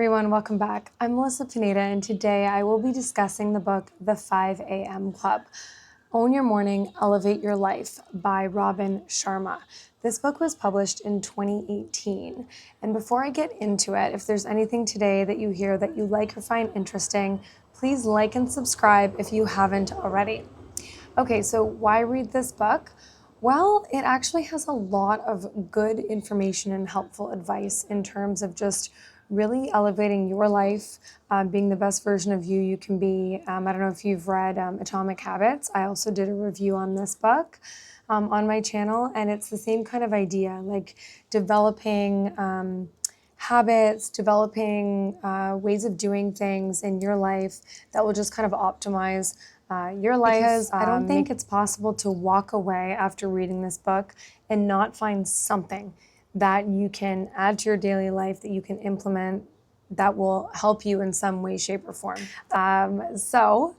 everyone, welcome back. I'm Melissa Pineda, and today I will be discussing the book The 5 a.m. Club. Own Your Morning, Elevate Your Life by Robin Sharma. This book was published in 2018. And before I get into it, if there's anything today that you hear that you like or find interesting, please like and subscribe if you haven't already. Okay, so why read this book? Well, it actually has a lot of good information and helpful advice in terms of just really elevating your life, being the best version of you can be. I don't know if you've read Atomic Habits. I also did a review on this book on my channel, and it's the same kind of idea, like developing habits, developing ways of doing things in your life that will just kind of optimize your life. Because I don't think it's possible to walk away after reading this book and not find something that you can add to your daily life, that you can implement, that will help you in some way, shape, or form. So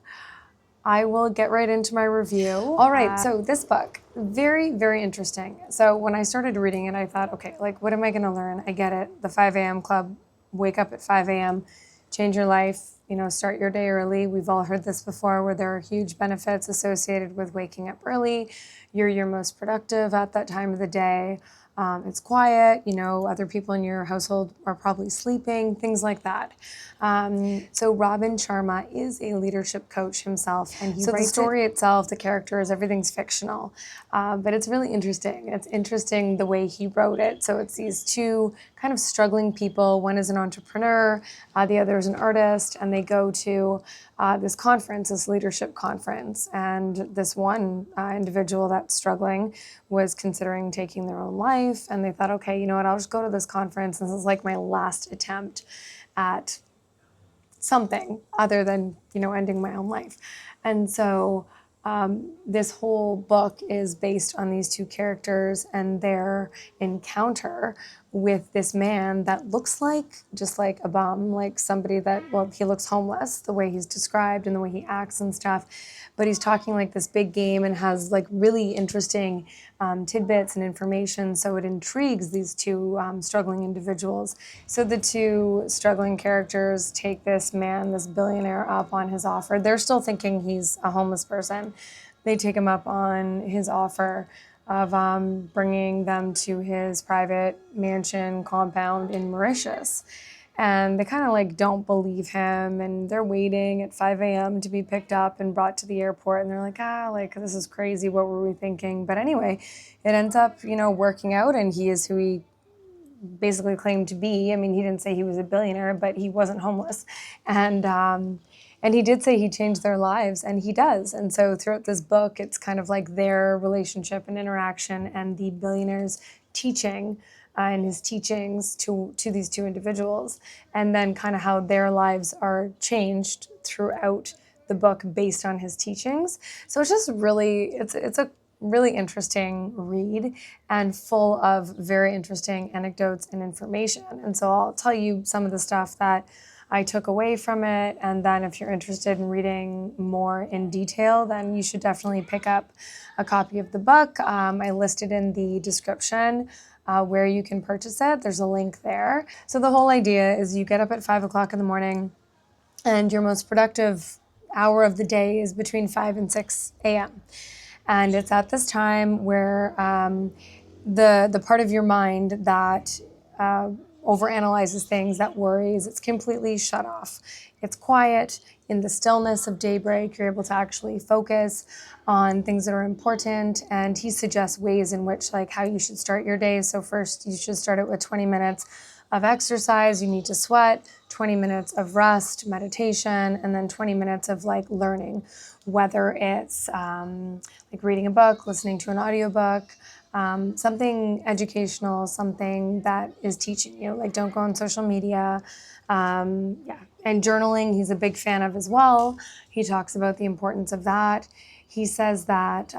I will get right into my review. All right, so this book, very, very interesting. So when I started reading it, I thought, okay, like, what am I gonna learn? I get it, the 5 a.m. club, wake up at 5 a.m., change your life, start your day early. We've all heard this before, where there are huge benefits associated with waking up early. You're your most productive at that time of the day. It's quiet, other people in your household are probably sleeping, things like that. So Robin Sharma is a leadership coach himself, and he writes the story itself, the characters, everything's fictional, but it's really interesting. It's interesting the way he wrote it. So it's these two kind of struggling people. One is an entrepreneur, the other is an artist, and they go to this conference, this leadership conference, and this one individual that's struggling was considering taking their own life, and they thought, okay, you know what, I'll just go to this conference. This is like my last attempt at something other than, ending my own life. And so this whole book is based on these two characters and their encounter with this man that looks like just like a bum, like somebody that, well, he looks homeless, the way he's described and the way he acts and stuff, but he's talking like this big game and has like really interesting tidbits and information. So it intrigues these two struggling individuals. So the two struggling characters take this man, this billionaire, up on his offer. They're still thinking he's a homeless person. They take him up on his offer of bringing them to his private mansion compound in Mauritius. And they kind of like don't believe him, and they're waiting at 5 a.m. to be picked up and brought to the airport, and they're like, this is crazy, what were we thinking? But anyway, it ends up, working out, and he is who he basically claimed to be. I mean, he didn't say he was a billionaire, but he wasn't homeless. And he did say he changed their lives, and he does. And so throughout this book, it's kind of like their relationship and interaction and the billionaire's teaching and his teachings to these two individuals, and then kind of how their lives are changed throughout the book based on his teachings. So it's just really, it's a really interesting read and full of very interesting anecdotes and information. And so I'll tell you some of the stuff that I took away from it, and then if you're interested in reading more in detail, then you should definitely pick up a copy of the book. I listed in the description where you can purchase it. There's a link there. So the whole idea is you get up at 5 o'clock in the morning, and your most productive hour of the day is between 5 and 6 a.m. And it's at this time where the part of your mind that overanalyzes things, that worries, it's completely shut off. It's quiet. In the stillness of daybreak, you're able to actually focus on things that are important. And he suggests ways in which, like, how you should start your day. So first, you should start it with 20 minutes of exercise. You need to sweat, 20 minutes of rest, meditation, and then 20 minutes of like learning, whether it's like reading a book, listening to an audiobook, something educational, something that is teaching you, like don't go on social media. And journaling, he's a big fan of as well. He talks about the importance of that. He says that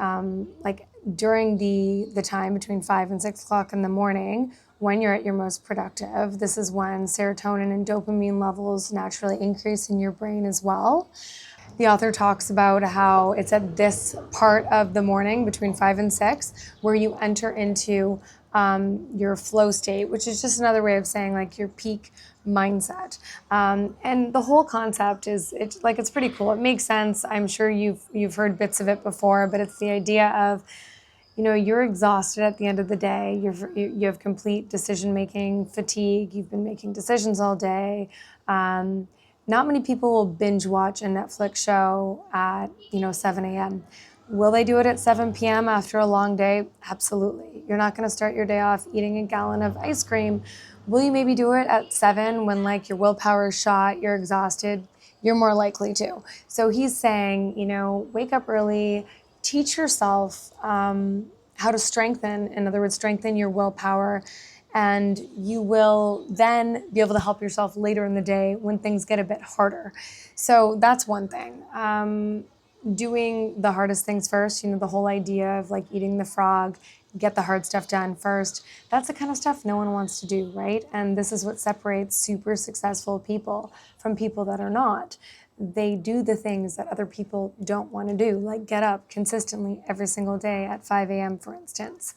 like during the time between 5 and 6 o'clock in the morning, when you're at your most productive, this is when serotonin and dopamine levels naturally increase in your brain as well. The author talks about how it's at this part of the morning between 5 and 6 where you enter into your flow state, which is just another way of saying like your peak mindset. And the whole concept is it's pretty cool. It makes sense. I'm sure you've heard bits of it before, but it's the idea of, you're exhausted at the end of the day. You have complete decision-making fatigue. You've been making decisions all day. Not many people will binge watch a Netflix show at 7 a.m. Will they do it at 7 p.m. after a long day? Absolutely. You're not going to start your day off eating a gallon of ice cream. Will you maybe do it at 7 when your willpower is shot, you're exhausted? You're more likely to. So he's saying, wake up early, teach yourself how to strengthen, in other words, strengthen your willpower, and you will then be able to help yourself later in the day when things get a bit harder. So that's one thing. Doing the hardest things first, the whole idea of eating the frog, get the hard stuff done first. That's the kind of stuff no one wants to do, right? And this is what separates super successful people from people that are not. They do the things that other people don't want to do, like get up consistently every single day at 5 a.m., for instance.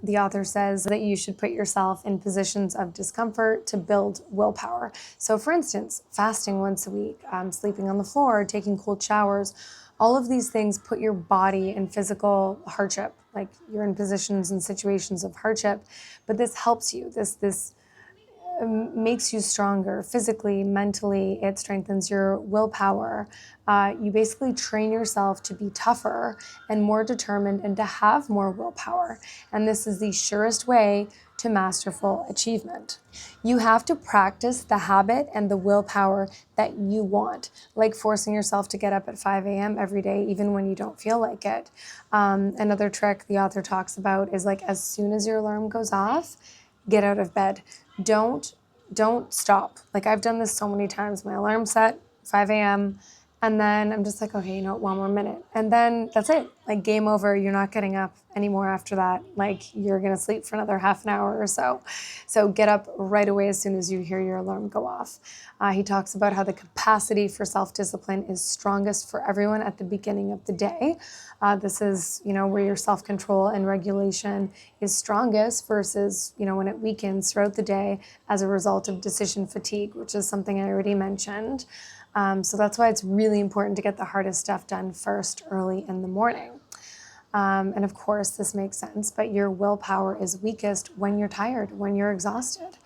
The author says that you should put yourself in positions of discomfort to build willpower. So for instance, fasting once a week, sleeping on the floor, taking cold showers, all of these things put your body in physical hardship, like you're in positions and situations of hardship, but this helps you. This makes you stronger physically, mentally. It strengthens your willpower. You basically train yourself to be tougher and more determined and to have more willpower. And this is the surest way to masterful achievement. You have to practice the habit and the willpower that you want, like forcing yourself to get up at 5 a.m. every day, even when you don't feel like it. Another trick the author talks about is as soon as your alarm goes off, get out of bed. Don't stop. I've done this so many times. My alarm's set 5 a.m. and then I'm just okay, one more minute. And then that's it. Game over. You're not getting up anymore after that. You're going to sleep for another half an hour or so. So get up right away as soon as you hear your alarm go off. He talks about how the capacity for self-discipline is strongest for everyone at the beginning of the day. This is, where your self-control and regulation is strongest versus, when it weakens throughout the day as a result of decision fatigue, which is something I already mentioned. So that's why it's really important to get the hardest stuff done first early in the morning. And of course, this makes sense, but your willpower is weakest when you're tired, when you're exhausted.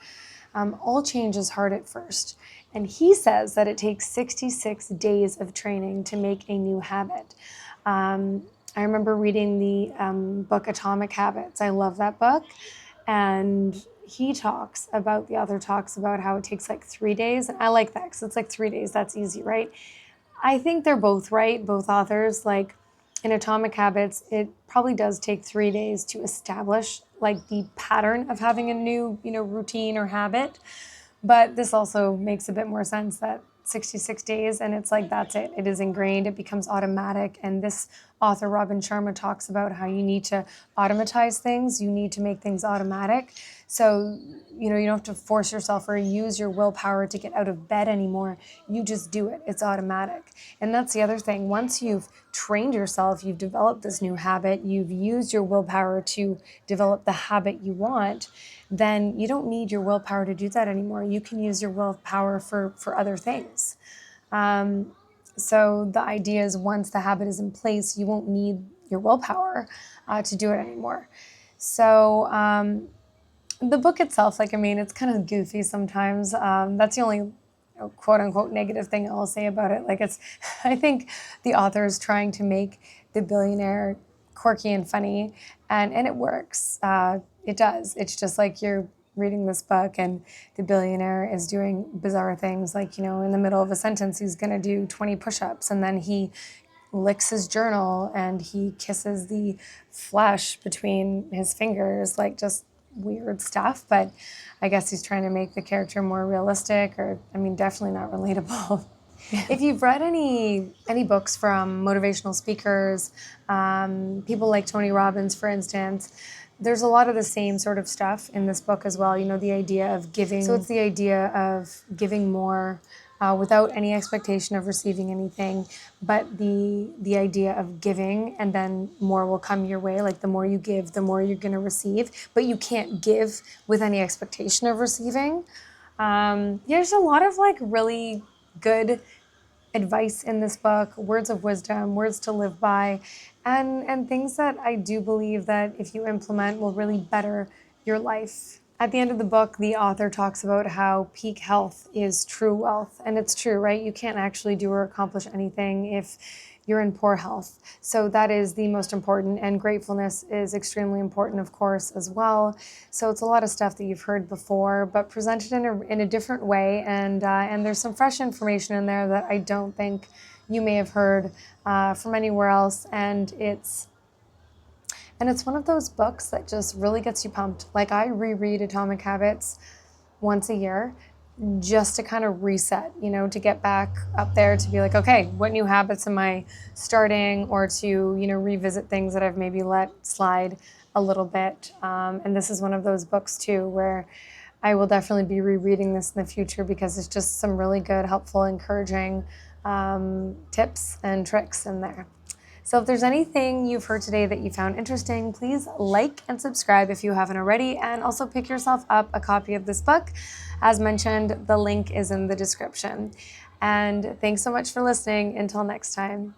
All change is hard at first. And he says that it takes 66 days of training to make a new habit. I remember reading the book Atomic Habits. I love that book. And the author talks about how it takes 3 days. And I like that because it's 3 days. That's easy, right? I think they're both right, both authors. In Atomic Habits, it probably does take 3 days to establish the pattern of having a new, routine or habit. But this also makes a bit more sense that 66 days and it's that's it. It is ingrained. It becomes automatic. And this author, Robin Sharma, talks about how you need to automatize things. You need to make things automatic. So, you don't have to force yourself or use your willpower to get out of bed anymore. You just do it. It's automatic. And that's the other thing. Once you've trained yourself, you've developed this new habit, you've used your willpower to develop the habit you want, then you don't need your willpower to do that anymore. You can use your willpower for other things. So the idea is once the habit is in place, you won't need your willpower to do it anymore. So the book itself, it's kind of goofy sometimes. That's the only quote unquote negative thing I'll say about it. I think the author is trying to make the billionaire quirky and funny, and it works. It does. It's just you're reading this book and the billionaire is doing bizarre things in the middle of a sentence he's going to do 20 push-ups and then he licks his journal and he kisses the flesh between his fingers, just weird stuff. But I guess he's trying to make the character more realistic or, definitely not relatable. If you've read any books from motivational speakers, people like Tony Robbins, for instance, there's a lot of the same sort of stuff in this book as well. The idea of giving. So it's the idea of giving more, without any expectation of receiving anything, but the idea of giving, and then more will come your way. Like the more you give, the more you're going to receive, but you can't give with any expectation of receiving. There's a lot of like really good advice in this book, words of wisdom, words to live by, and things that I do believe that if you implement will really better your life. At the end of the book, the author talks about how peak health is true wealth. And it's true, right? You can't actually do or accomplish anything if you're in poor health. So that is the most important. And gratefulness is extremely important, of course, as well. So it's a lot of stuff that you've heard before, but presented in a different way. And there's some fresh information in there that I don't think you may have heard from anywhere else. And it's one of those books that just really gets you pumped. Like I reread Atomic Habits once a year just to kind of reset, to get back up there, to be like, okay, what new habits am I starting, or to, revisit things that I've maybe let slide a little bit. And this is one of those books too, where I will definitely be rereading this in the future because it's just some really good, helpful, encouraging tips and tricks in there. So if there's anything you've heard today that you found interesting, please like and subscribe if you haven't already, and also pick yourself up a copy of this book. As mentioned, the link is in the description. And thanks so much for listening. Until next time.